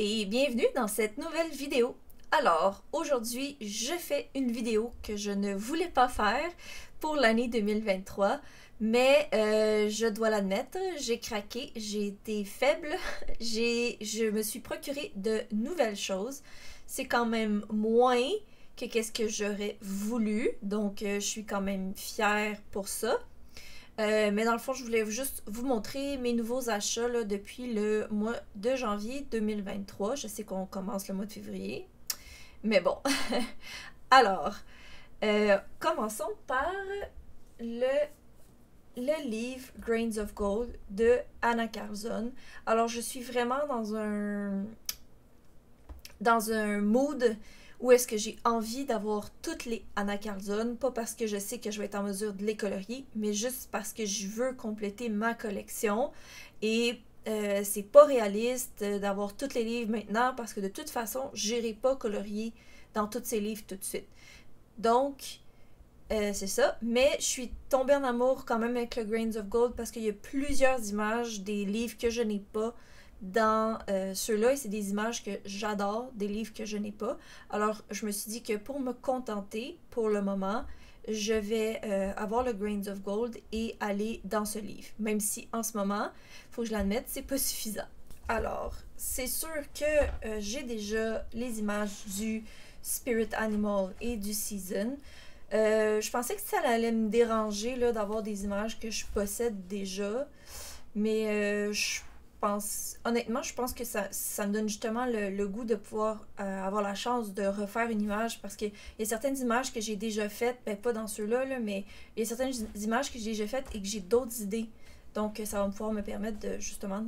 et bienvenue dans cette nouvelle vidéo. Alors, aujourd'hui, je fais une vidéo que je ne voulais pas faire pour l'année 2023, mais je dois l'admettre, j'ai craqué, j'ai été faible, je me suis procuré de nouvelles choses. C'est quand même moins que qu'est-ce que j'aurais voulu, donc je suis quand même fière pour ça. Mais dans le fond, je voulais juste vous montrer mes nouveaux achats là, depuis le mois de janvier 2023. Je sais qu'on commence le mois de février, mais bon. Alors, commençons par le, le livre Grains of Gold de Anna Carlson. Alors, je suis vraiment dans un mood où est-ce que j'ai envie d'avoir toutes les Anna Carlson, pas parce que je sais que je vais être en mesure de les colorier, mais juste parce que je veux compléter ma collection. Et c'est pas réaliste d'avoir tous les livres maintenant, parce que de toute façon, j'irai pas colorier dans tous ces livres tout de suite. Donc, c'est ça. Mais je suis tombée en amour quand même avec le Grains of Gold, parce qu'il y a plusieurs images des livres que je n'ai pas dans ceux-là, et c'est des images que j'adore, des livres que je n'ai pas. Alors, je me suis dit que pour me contenter, pour le moment, je vais avoir le Grains of Gold et aller dans ce livre. Même si, en ce moment, il faut que je l'admette, c'est pas suffisant. Alors, c'est sûr que j'ai déjà les images du Spirit Animal et du Season. Je pensais que ça allait me déranger là, d'avoir des images que je possède déjà, mais honnêtement, je pense que ça me donne justement le goût de pouvoir avoir la chance de refaire une image, parce qu'il y a certaines images que j'ai déjà faites, ben pas dans ceux-là, là, mais il y a certaines images que j'ai déjà faites et que j'ai d'autres idées. Donc ça va pouvoir me permettre de justement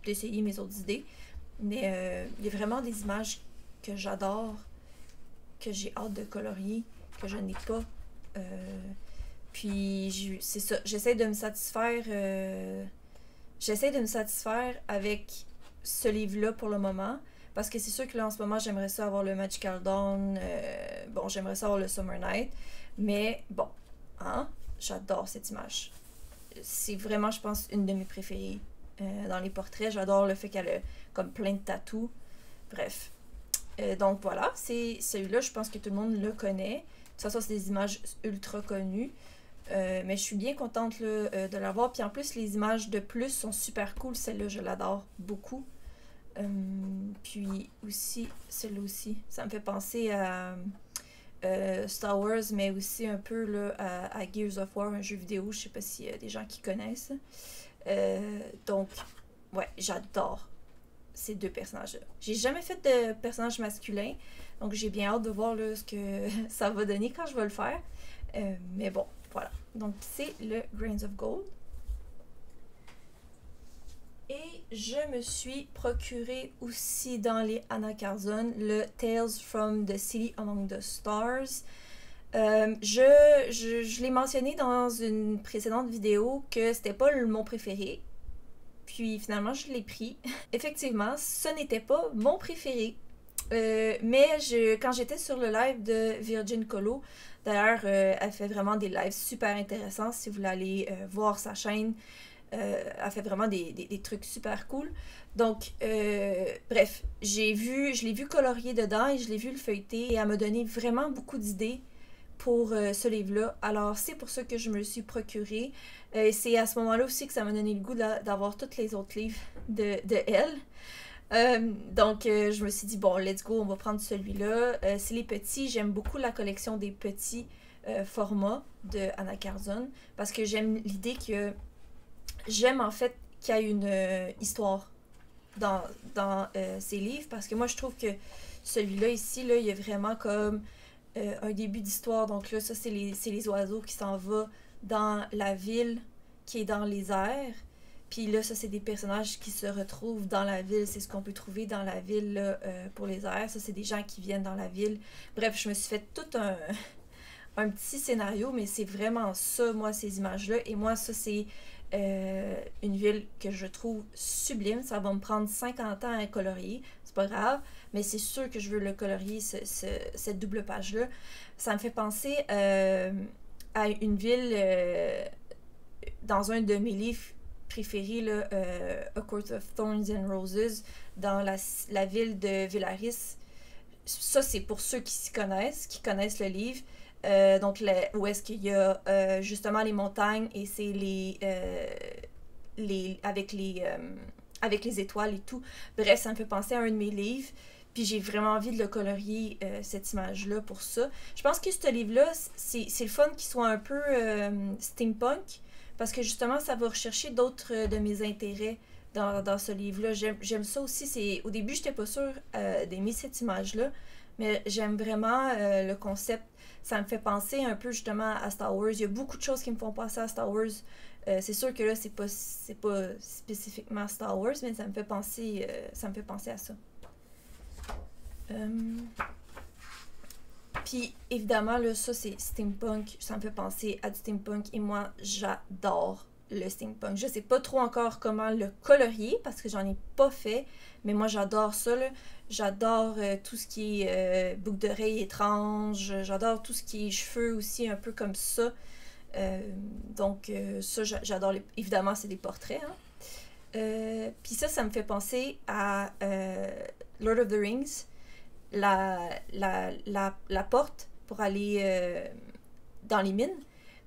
d'essayer mes autres idées. Mais il y a vraiment des images que j'adore, que j'ai hâte de colorier, que je n'ai pas. Puis c'est ça, j'essaie de me satisfaire. J'essaie de me satisfaire avec ce livre-là pour le moment. Parce que c'est sûr que là, en ce moment, j'aimerais ça avoir le Magical Dawn. Bon, j'aimerais ça avoir le Summer Night. Mais bon, hein, j'adore cette image. C'est vraiment, je pense, une de mes préférées dans les portraits. J'adore le fait qu'elle a comme plein de tatous. Bref. Donc voilà, c'est celui-là, je pense que tout le monde le connaît. De toute façon, c'est des images ultra connues. Mais je suis bien contente là, de l'avoir. Puis en plus, les images de plus sont super cool. Celle-là, je l'adore beaucoup. Puis aussi, celle-là aussi. Ça me fait penser à Star Wars, mais aussi un peu là, à Gears of War, un jeu vidéo. Je sais pas s'il y a des gens qui connaissent. Donc, ouais, j'adore ces deux personnages-là. J'ai jamais fait de personnage masculin, donc j'ai bien hâte de voir là, ce que ça va donner quand je vais le faire. Mais bon, voilà. Donc, c'est le Grains of Gold. Et je me suis procuré aussi dans les Anna Carlson le Tales from the City Among the Stars. Je l'ai mentionné dans une précédente vidéo que c'était pas mon préféré. Puis finalement, je l'ai pris. Effectivement, ce n'était pas mon préféré. Mais quand j'étais sur le live de Virgin Colo, d'ailleurs, elle fait vraiment des lives super intéressants. Si vous voulez aller voir sa chaîne, elle fait vraiment des trucs super cool. Donc, bref, je l'ai vu colorier dedans et je l'ai vu le feuilleter, et elle m'a donné vraiment beaucoup d'idées pour ce livre-là. Alors, c'est pour ça que je me le suis procuré. C'est à ce moment-là aussi que ça m'a donné le goût d'avoir tous les autres livres de elle. Donc, je me suis dit, bon, let's go, on va prendre celui-là. C'est les petits. J'aime beaucoup la collection des petits formats de Anna Carlson, parce que j'aime l'idée que j'aime en fait qu'il y a une histoire dans ces livres, parce que moi, je trouve que celui-là ici, là, il y a vraiment comme un début d'histoire. Donc là, ça, c'est les oiseaux qui s'en vont dans la ville qui est dans les airs. Puis là, ça, c'est des personnages qui se retrouvent dans la ville. C'est ce qu'on peut trouver dans la ville là, pour les airs. Ça, c'est des gens qui viennent dans la ville. Bref, je me suis fait tout un petit scénario, mais c'est vraiment ça, moi, ces images-là. Et moi, ça, c'est une ville que je trouve sublime. Ça va me prendre 50 ans à colorier. C'est pas grave, mais c'est sûr que je veux le colorier, cette double page-là. Ça me fait penser à une ville dans un de mes livres préféré, là, A Court of Thorns and Roses, dans la ville de Villaris. Ça, c'est pour ceux qui s'y connaissent, qui connaissent le livre. Donc, où est-ce qu'il y a justement les montagnes et c'est avec les étoiles et tout. Bref, ça me fait penser à un de mes livres. Puis j'ai vraiment envie de le colorier, cette image-là, pour ça. Je pense que ce livre-là, c'est le fun qu'il soit un peu steampunk, parce que justement, ça va rechercher d'autres de mes intérêts dans ce livre-là. J'aime ça aussi. Au début, j'étais pas sûre d'aimer cette image-là, mais j'aime vraiment le concept. Ça me fait penser un peu justement à Star Wars. Il y a beaucoup de choses qui me font penser à Star Wars. C'est sûr que là, c'est pas spécifiquement Star Wars, mais ça me fait penser à ça. Puis évidemment, là, ça c'est steampunk. Ça me fait penser à du steampunk et moi, j'adore le steampunk. Je sais pas trop encore comment le colorier parce que j'en ai pas fait, mais moi j'adore ça, là. J'adore tout ce qui est boucles d'oreilles étranges, j'adore tout ce qui est cheveux aussi un peu comme ça. Donc ça j'adore. Évidemment, c'est des portraits, hein. Puis ça me fait penser à Lord of the Rings, la porte pour aller dans les mines.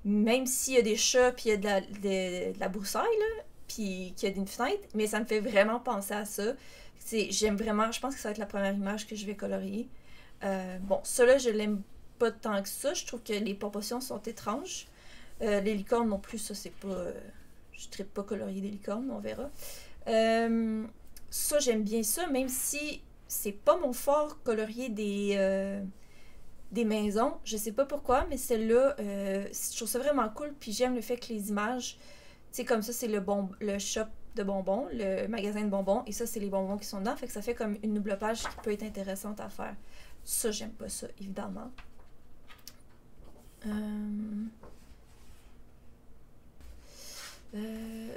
Même s'il y a des chats, puis il y a de la broussaille, là, puis qu'il y a une fenêtre, mais ça me fait vraiment penser à ça. J'aime vraiment, je pense que ça va être la première image que je vais colorier. Bon, ça là, je l'aime pas tant que ça. Je trouve que les proportions sont étranges. Les licornes non plus, ça c'est pas... je trippe pas colorier des licornes, on verra. Ça, j'aime bien ça, même si c'est pas mon fort colorier des maisons. Je sais pas pourquoi, mais celle-là, je trouve ça vraiment cool. Puis j'aime le fait que les images, tu sais, comme ça, c'est le shop de bonbons, le magasin de bonbons, et ça, c'est les bonbons qui sont dedans. Fait que ça fait comme une double page qui peut être intéressante à faire. Ça, j'aime pas ça, évidemment.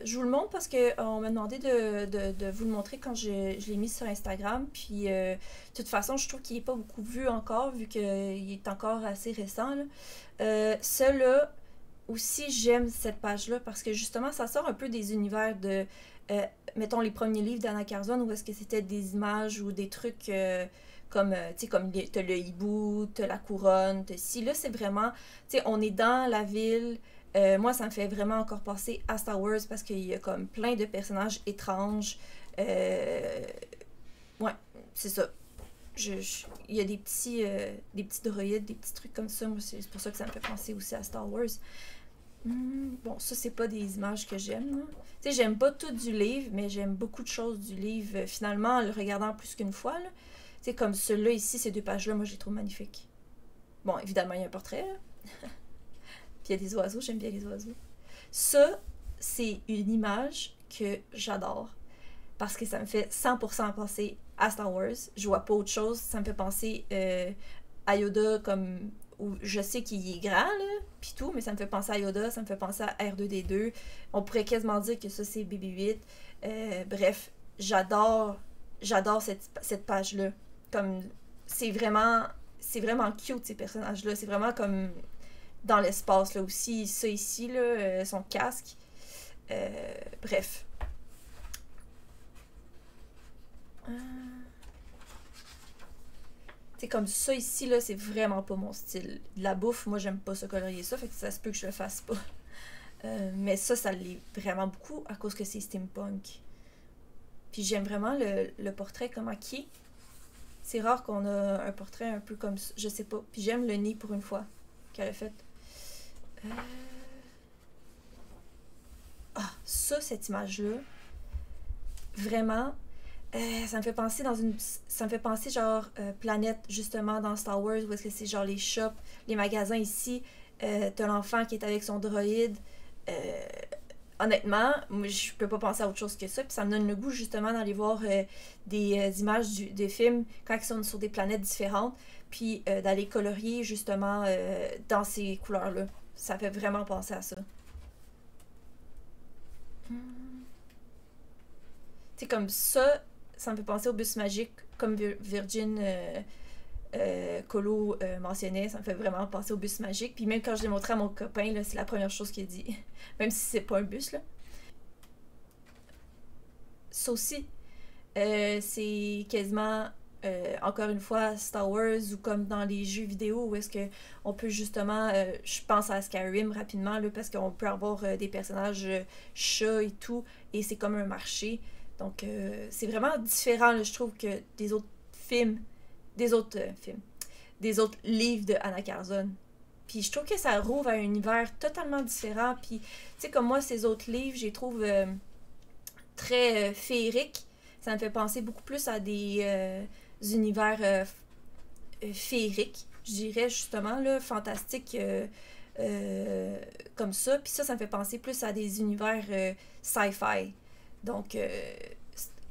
Je vous le montre parce qu'on m'a demandé de vous le montrer quand je l'ai mis sur Instagram. Puis, de toute façon, je trouve qu'il n'est pas beaucoup vu encore, vu qu'il est encore assez récent, là. Ça, aussi, j'aime cette page-là parce que justement, ça sort un peu des univers de, mettons, les premiers livres d'Anna Carzon, où est-ce que c'était des images ou des trucs comme, tu sais, comme t'as le hibou, t'as la couronne, t'as ci. Là, c'est vraiment, tu sais, on est dans la ville. Moi, ça me fait vraiment encore penser à Star Wars parce qu'il y a comme plein de personnages étranges. Ouais, c'est ça. Il y a des petits droïdes, des petits trucs comme ça. Moi, c'est pour ça que ça me fait penser aussi à Star Wars. Bon, ça, c'est pas des images que j'aime. Tu sais, j'aime pas tout du livre, mais j'aime beaucoup de choses du livre. Finalement, en le regardant plus qu'une fois, tu sais, comme celui-là ici, ces deux pages-là, moi, je les trouve magnifiques. Bon, évidemment, il y a un portrait, là. Puis il y a des oiseaux, j'aime bien les oiseaux. Ça, c'est une image que j'adore. Parce que ça me fait 100% penser à Star Wars. Je vois pas autre chose. Ça me fait penser à Yoda comme... Où je sais qu'il est grand, là, pis tout, mais ça me fait penser à Yoda, ça me fait penser à R2D2. On pourrait quasiment dire que ça, c'est BB-8. Bref, j'adore cette page-là. Comme, c'est vraiment cute, ces personnages-là. C'est vraiment comme dans l'espace, là, aussi. Ça ici, là, son casque. Bref. C'est comme ça ici, là, c'est vraiment pas mon style. De la bouffe, moi, j'aime pas ça colorier ça, fait que ça se peut que je le fasse pas. Mais ça l'est vraiment beaucoup à cause que c'est steampunk. Puis j'aime vraiment le portrait comment qui est. C'est rare qu'on a un portrait un peu comme ça, je sais pas. Puis j'aime le nez pour une fois qu'elle a fait. Ah, ça, cette image-là, vraiment... ça me fait penser ça me fait penser genre planète justement dans Star Wars où est-ce que c'est genre les shops, les magasins ici, t'as l'enfant qui est avec son droïde. Honnêtement, moi je peux pas penser à autre chose que ça, puis ça me donne le goût justement d'aller voir des images des films quand ils sont sur des planètes différentes, puis d'aller colorier justement dans ces couleurs-là. Ça fait vraiment penser à ça. C'est comme ça me fait penser au bus magique, comme Virgin Colo mentionnait, ça me fait vraiment penser au bus magique. Puis même quand je l'ai montré à mon copain, c'est la première chose qu'il a dit. Même si c'est pas un bus, là. ça aussi, c'est quasiment, encore une fois, Star Wars ou comme dans les jeux vidéo où est-ce que on peut justement, je pense à Skyrim rapidement, là, parce qu'on peut avoir des personnages chats et tout, et c'est comme un marché. Donc, c'est vraiment différent, là, je trouve, que des autres films, des autres livres de Anna Carzon. Puis je trouve que ça rouvre à un univers totalement différent. Puis, tu sais, comme moi, ces autres livres, je les trouve très féeriques. Ça me fait penser beaucoup plus à des univers féeriques, je dirais justement, là, fantastiques comme ça. Puis ça me fait penser plus à des univers sci-fi. Donc,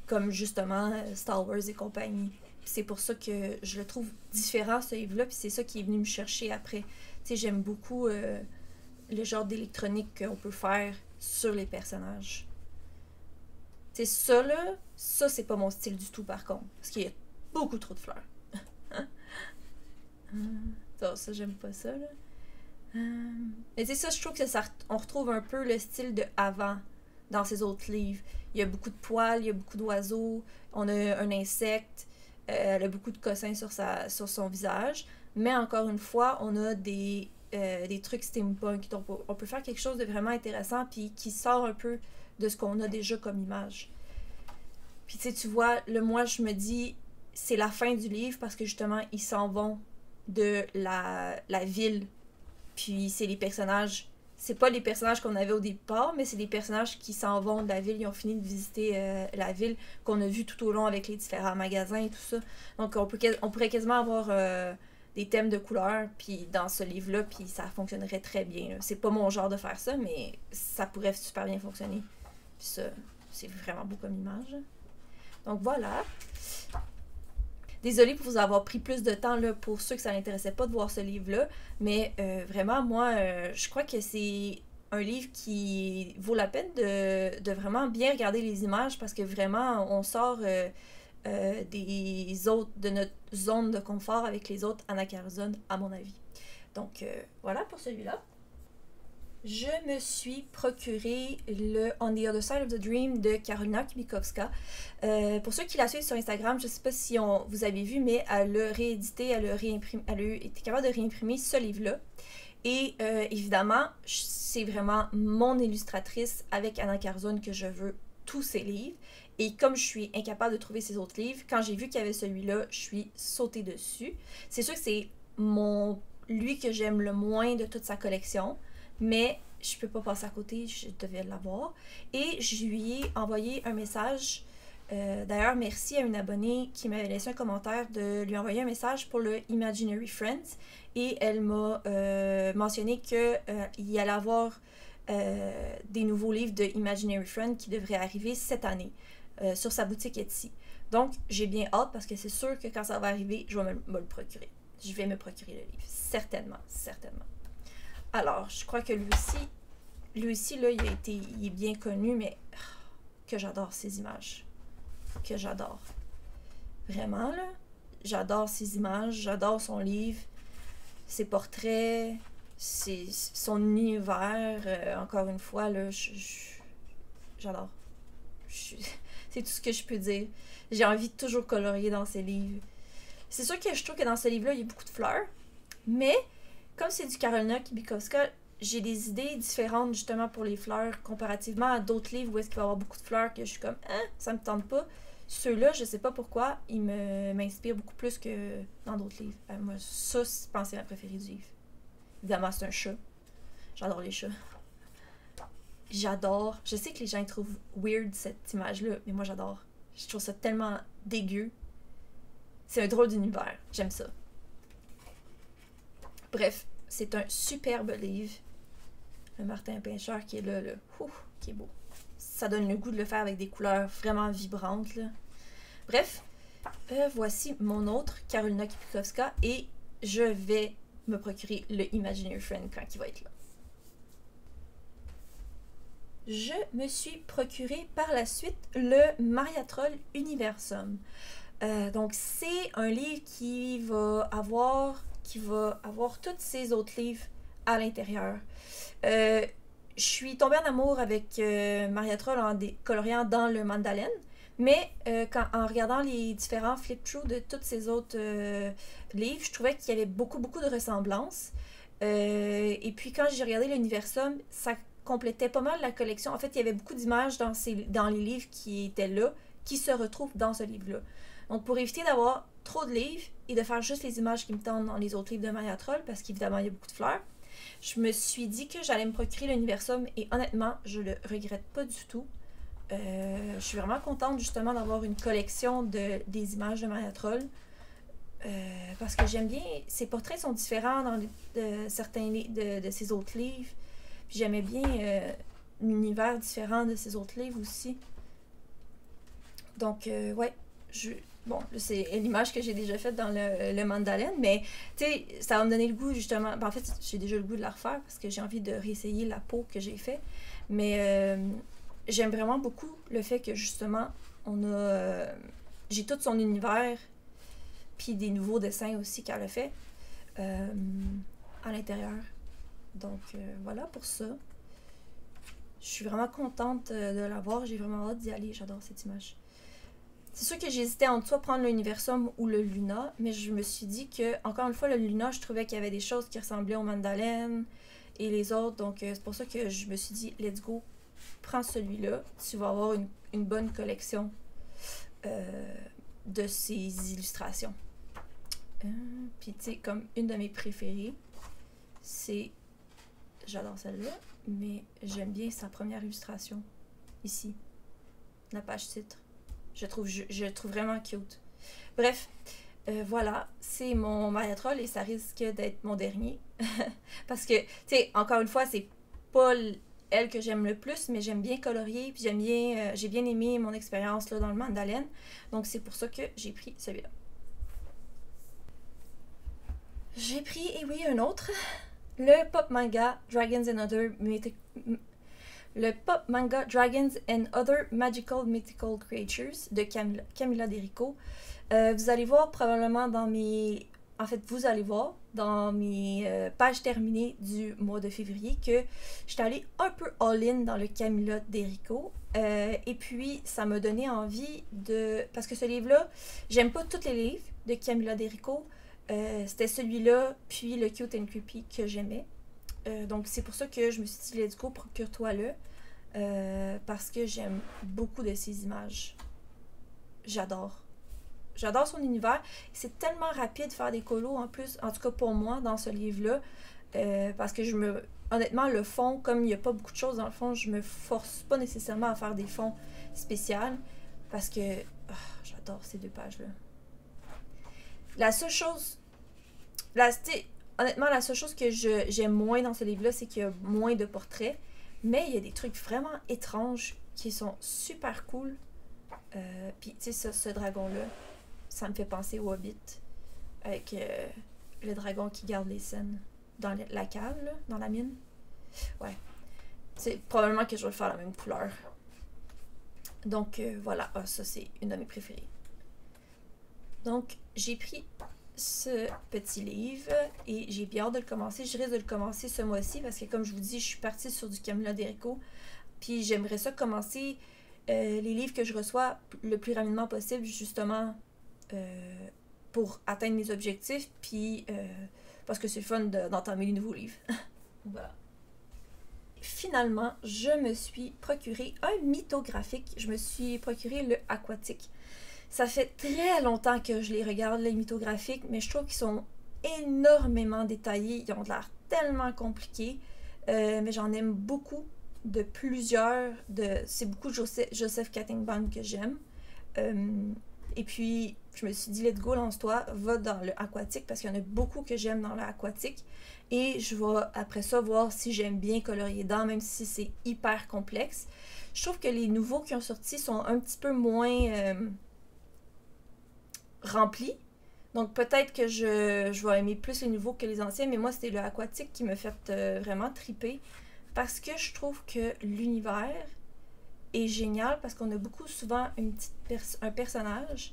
comme justement Star Wars et compagnie. C'est pour ça que je le trouve différent, ce livre-là, puis c'est ça qui est venu me chercher après. Tu sais, j'aime beaucoup le genre d'électronique qu'on peut faire sur les personnages. Tu sais, ça, là, ça, c'est pas mon style du tout, par contre. Parce qu'il y a beaucoup trop de fleurs. Ça, j'aime pas ça, là. Mais tu sais, ça, je trouve que ça, on retrouve un peu le style de avant dans ces autres livres. Il y a beaucoup de poils, il y a beaucoup d'oiseaux, on a un insecte, elle a beaucoup de cossins sur son visage. Mais encore une fois, on a des trucs steampunk. Donc, on peut faire quelque chose de vraiment intéressant puis qui sort un peu de ce qu'on a déjà comme image. Puis tu sais, tu vois, moi, je me dis, c'est la fin du livre parce que justement, ils s'en vont de la ville. Puis c'est les personnages, c'est pas les personnages qu'on avait au départ, mais c'est des personnages qui s'en vont de la ville, ils ont fini de visiter la ville qu'on a vu tout au long avec les différents magasins et tout ça. Donc on pourrait quasiment avoir des thèmes de couleurs puis dans ce livre-là, puis ça fonctionnerait très bien. C'est pas mon genre de faire ça, mais ça pourrait super bien fonctionner. Puis ça, c'est vraiment beau comme image. Donc voilà. Désolée pour vous avoir pris plus de temps là, pour ceux que ça n'intéressait pas de voir ce livre-là, mais vraiment, moi, je crois que c'est un livre qui vaut la peine de vraiment bien regarder les images parce que vraiment, on sort de notre zone de confort avec les autres Anna Carzon, à mon avis. Donc, voilà pour celui-là. Je me suis procuré le On the Other Side of the Dream de Karolina Kubikowska. Pour ceux qui la suivent sur Instagram, je ne sais pas si vous avez vu, mais elle l'a réédité, elle a été capable de réimprimer ce livre-là. Et évidemment, c'est vraiment mon illustratrice avec Anna Carzon que je veux tous ses livres. Et comme je suis incapable de trouver ses autres livres, quand j'ai vu qu'il y avait celui-là, je suis sautée dessus. C'est sûr que c'est lui que j'aime le moins de toute sa collection. Mais je peux pas passer à côté, je devais l'avoir. Et je lui ai envoyé un message. D'ailleurs, merci à une abonnée qui m'avait laissé un commentaire de lui envoyer un message pour le Imaginary Friends. Et elle m'a mentionné qu'il y allait avoir des nouveaux livres de Imaginary Friends qui devraient arriver cette année sur sa boutique Etsy. Donc, j'ai bien hâte parce que c'est sûr que quand ça va arriver, je vais me le procurer. Je vais me procurer le livre. Certainement, certainement. Alors, je crois que lui aussi là, il est bien connu, mais que j'adore ses images. Que j'adore. Vraiment, là, j'adore ses images, j'adore son livre, ses portraits, son univers. Encore une fois, là, j'adore. C'est tout ce que je peux dire. J'ai envie de toujours colorier dans ses livres. C'est sûr que je trouve que dans ce livre-là, il y a beaucoup de fleurs, mais comme c'est du Karolina Kubikowska, j'ai des idées différentes justement pour les fleurs comparativement à d'autres livres où est-ce qu'il va y avoir beaucoup de fleurs que je suis comme ça me tente pas. Ceux-là, je sais pas pourquoi, ils m'inspirent beaucoup plus que dans d'autres livres. Moi, ça, je pense que c'est ma préférée du livre. Évidemment, c'est un chat. J'adore les chats. J'adore. Je sais que les gens trouvent weird cette image-là, mais moi j'adore. Je trouve ça tellement dégueu. C'est un drôle d'univers. J'aime ça. Bref, c'est un superbe livre. Le Martin Pincheur qui est là, qui est beau. Ça donne le goût de le faire avec des couleurs vraiment vibrantes, là. Bref, voici mon autre, Karolina Kubikowska, et je vais me procurer le Imaginary Friend quand il va être là. Je me suis procuré par la suite le Mariatrol Universum. Donc, c'est un livre qui va avoir tous ces autres livres à l'intérieur. Je suis tombée en amour avec Mariatrol en coloriant dans le Mandalen. Mais en regardant les différents flip-through de tous ces autres livres, je trouvais qu'il y avait beaucoup de ressemblances. Et puis quand j'ai regardé l'Universum, ça complétait pas mal la collection. En fait, il y avait beaucoup d'images dans les livres qui étaient là, qui se retrouvent dans ce livre-là. Donc pour éviter d'avoir trop de livres et de faire juste les images qui me tentent dans les autres livres de Maya Troll, parce qu'évidemment il y a beaucoup de fleurs, je me suis dit que j'allais me procurer l'Universum et honnêtement, je le regrette pas du tout. Je suis vraiment contente justement d'avoir une collection des images de Maya Troll. Parce que j'aime bien, ses portraits sont différents dans certains de ses autres livres. Puis j'aimais bien l'univers différent de ses autres livres aussi. Donc, ouais, bon, c'est l'image que j'ai déjà faite dans le Mandalene, mais tu sais, ça va me donner le goût justement. Ben, en fait, j'ai déjà le goût de la refaire parce que j'ai envie de réessayer la peau que j'ai fait. Mais j'aime vraiment beaucoup le fait que justement, j'ai tout son univers, puis des nouveaux dessins aussi qu'elle a fait à l'intérieur. Donc voilà pour ça. Je suis vraiment contente de la voir. J'ai vraiment hâte d'y aller. J'adore cette image. C'est sûr que j'hésitais entre soit prendre l'Universum ou le Luna, mais je me suis dit que, encore une fois, le Luna, je trouvais qu'il y avait des choses qui ressemblaient au Mandalene et les autres. Donc c'est pour ça que je me suis dit, let's go, prends celui-là. Tu vas avoir une bonne collection de ces illustrations. Puis tu sais, comme une de mes préférées, c'est... J'adore celle-là, mais j'aime bien sa première illustration, ici, la page titre. Je trouve vraiment cute. Bref, voilà, c'est mon Maya Troll et ça risque d'être mon dernier. Parce que, tu sais, encore une fois, c'est pas elle que j'aime le plus, mais j'aime bien colorier, puis j'ai bien aimé mon expérience là dans le Mandalene. Donc c'est pour ça que j'ai pris celui-là. J'ai pris, et oui, un autre. Le pop manga Dragons and Other Magical Mythical Creatures de Camilla Derico. Vous allez voir probablement dans mes... En fait, vous allez voir dans mes pages terminées du mois de février que je suis allée un peu all-in dans le Camilla Derico. Et puis, ça m'a donné envie de... Parce que ce livre-là, j'aime pas tous les livres de Camilla Derico. C'était celui-là, puis le Cute and Creepy que j'aimais. Donc c'est pour ça que je me suis dit, let's go, procure-toi-le. Parce que j'aime beaucoup de ses images. J'adore. J'adore son univers. C'est tellement rapide de faire des colos en plus, en tout cas pour moi, dans ce livre-là. Parce que honnêtement, le fond, comme il n'y a pas beaucoup de choses dans le fond, je me force pas nécessairement à faire des fonds spéciaux. Parce que j'adore ces deux pages-là. La seule chose... Honnêtement, la seule chose que j'aime moins dans ce livre-là, c'est qu'il y a moins de portraits. Mais il y a des trucs vraiment étranges qui sont super cool. Puis, tu sais, ce dragon-là, ça me fait penser au Hobbit. Avec le dragon qui garde les scènes dans la cave, là, dans la mine. Ouais. C'est probablement que je vais le faire la même couleur. Donc, voilà. Ça, c'est une de mes préférées. Donc, j'ai pris ce petit livre et j'ai bien hâte de le commencer. Je risque de le commencer ce mois-ci parce que, comme je vous dis, je suis partie sur du Camilla Derico. Puis, j'aimerais ça commencer les livres que je reçois le plus rapidement possible, justement, pour atteindre mes objectifs. Puis, parce que c'est fun d'entamer les nouveaux livres. Voilà. Finalement, je me suis procuré un mythographique. Je me suis procuré le Aquatique. Ça fait très longtemps que je les regarde, les mythographiques, mais je trouve qu'ils sont énormément détaillés. Ils ont l'air tellement compliqués. Mais j'en aime beaucoup, de plusieurs. C'est beaucoup de Joseph Kattenbaum que j'aime. Et puis, je me suis dit, let's go, lance-toi, va dans le Aquatique, parce qu'il y en a beaucoup que j'aime dans le Aquatique. Et je vais, après ça, voir si j'aime bien colorier dedans, même si c'est hyper complexe. Je trouve que les nouveaux qui ont sorti sont un petit peu moins... rempli. Donc peut-être que je vais aimer plus les nouveaux que les anciens, mais moi c'était le Aquatique qui me fait vraiment triper parce que je trouve que l'univers est génial parce qu'on a beaucoup souvent un personnage.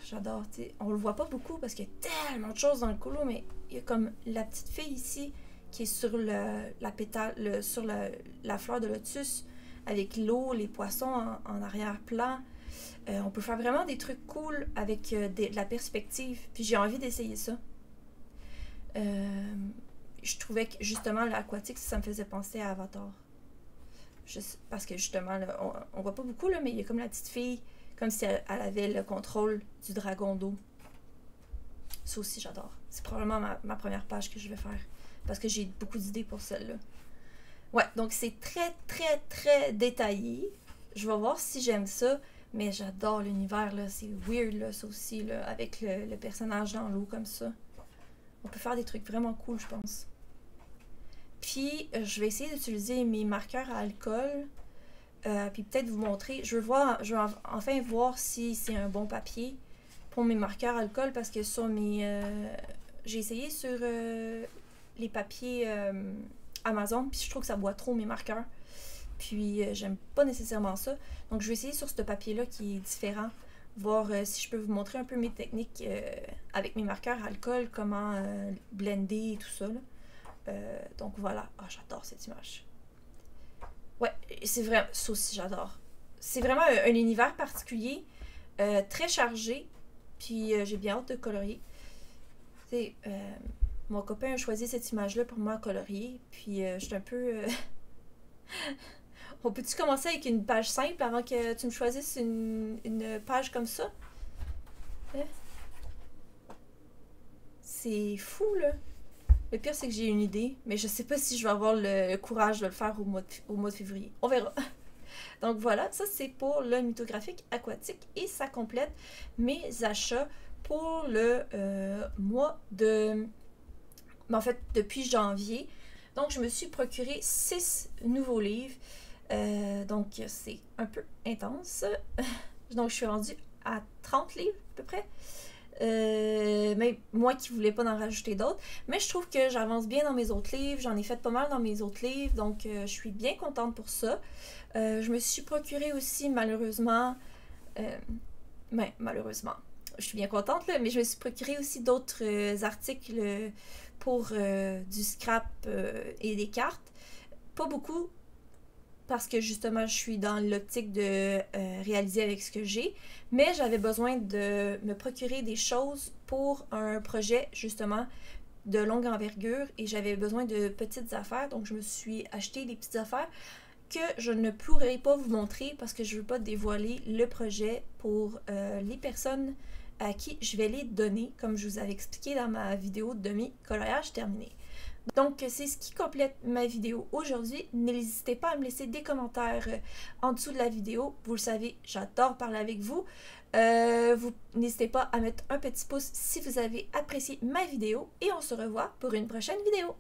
J'adore, tu sais, on le voit pas beaucoup parce qu'il y a tellement de choses dans le colo, mais il y a comme la petite fille ici qui est sur la pétale, sur la fleur de lotus avec l'eau, les poissons en arrière-plan. On peut faire vraiment des trucs cool avec de la perspective. Puis j'ai envie d'essayer ça. Je trouvais que justement l'aquatique, ça me faisait penser à Avatar. Parce que justement, là, on voit pas beaucoup, là, mais il y a comme la petite fille, comme si elle avait le contrôle du dragon d'eau. Ça aussi, j'adore. C'est probablement ma première page que je vais faire. Parce que j'ai beaucoup d'idées pour celle-là. Ouais, donc c'est très, très, très détaillé. Je vais voir si j'aime ça. Mais j'adore l'univers, là. C'est weird, là, ça aussi, là, avec le personnage dans l'eau comme ça. On peut faire des trucs vraiment cool, je pense. Puis, je vais essayer d'utiliser mes marqueurs à alcool. Puis peut-être vous montrer. Je veux enfin voir si c'est un bon papier pour mes marqueurs à alcool. Parce que sur mes... j'ai essayé sur les papiers Amazon. Puis je trouve que ça boit trop mes marqueurs. Puis j'aime pas nécessairement ça. Donc je vais essayer sur ce papier-là qui est différent. Voir si je peux vous montrer un peu mes techniques avec mes marqueurs à alcool. Comment blender et tout ça, là. Donc voilà. Ah, j'adore cette image. Ouais, c'est vraiment... Ça aussi, j'adore. C'est vraiment un univers particulier. Très chargé. Puis j'ai bien hâte de colorier. C'est... mon copain a choisi cette image-là pour moi à colorier. Puis je suis un peu... On peut-tu commencer avec une page simple avant que tu me choisisses une page comme ça? C'est fou, là. Le pire, c'est que j'ai une idée, mais je sais pas si je vais avoir le courage de le faire au mois de février. On verra. Donc voilà, ça c'est pour le mythographique aquatique et ça complète mes achats pour le mois de... En fait, depuis janvier. Donc je me suis procuré 6 nouveaux livres. Donc c'est un peu intense. Donc je suis rendue à 30 livres à peu près. Mais moi qui voulais pas en rajouter d'autres. Mais je trouve que j'avance bien dans mes autres livres. J'en ai fait pas mal dans mes autres livres. Donc je suis bien contente pour ça. Je me suis procuré aussi malheureusement... malheureusement. Je suis bien contente là. Mais je me suis procuré aussi d'autres articles pour du scrap et des cartes. Pas beaucoup. Parce que justement, je suis dans l'optique de réaliser avec ce que j'ai. Mais j'avais besoin de me procurer des choses pour un projet, justement, de longue envergure. Et j'avais besoin de petites affaires. Donc, je me suis acheté des petites affaires que je ne pourrai pas vous montrer parce que je ne veux pas dévoiler le projet pour les personnes à qui je vais les donner, comme je vous avais expliqué dans ma vidéo de mes coloriages terminés. Donc, c'est ce qui complète ma vidéo aujourd'hui. N'hésitez pas à me laisser des commentaires en dessous de la vidéo. Vous le savez, j'adore parler avec vous. N'hésitez pas à mettre un petit pouce si vous avez apprécié ma vidéo. Et on se revoit pour une prochaine vidéo.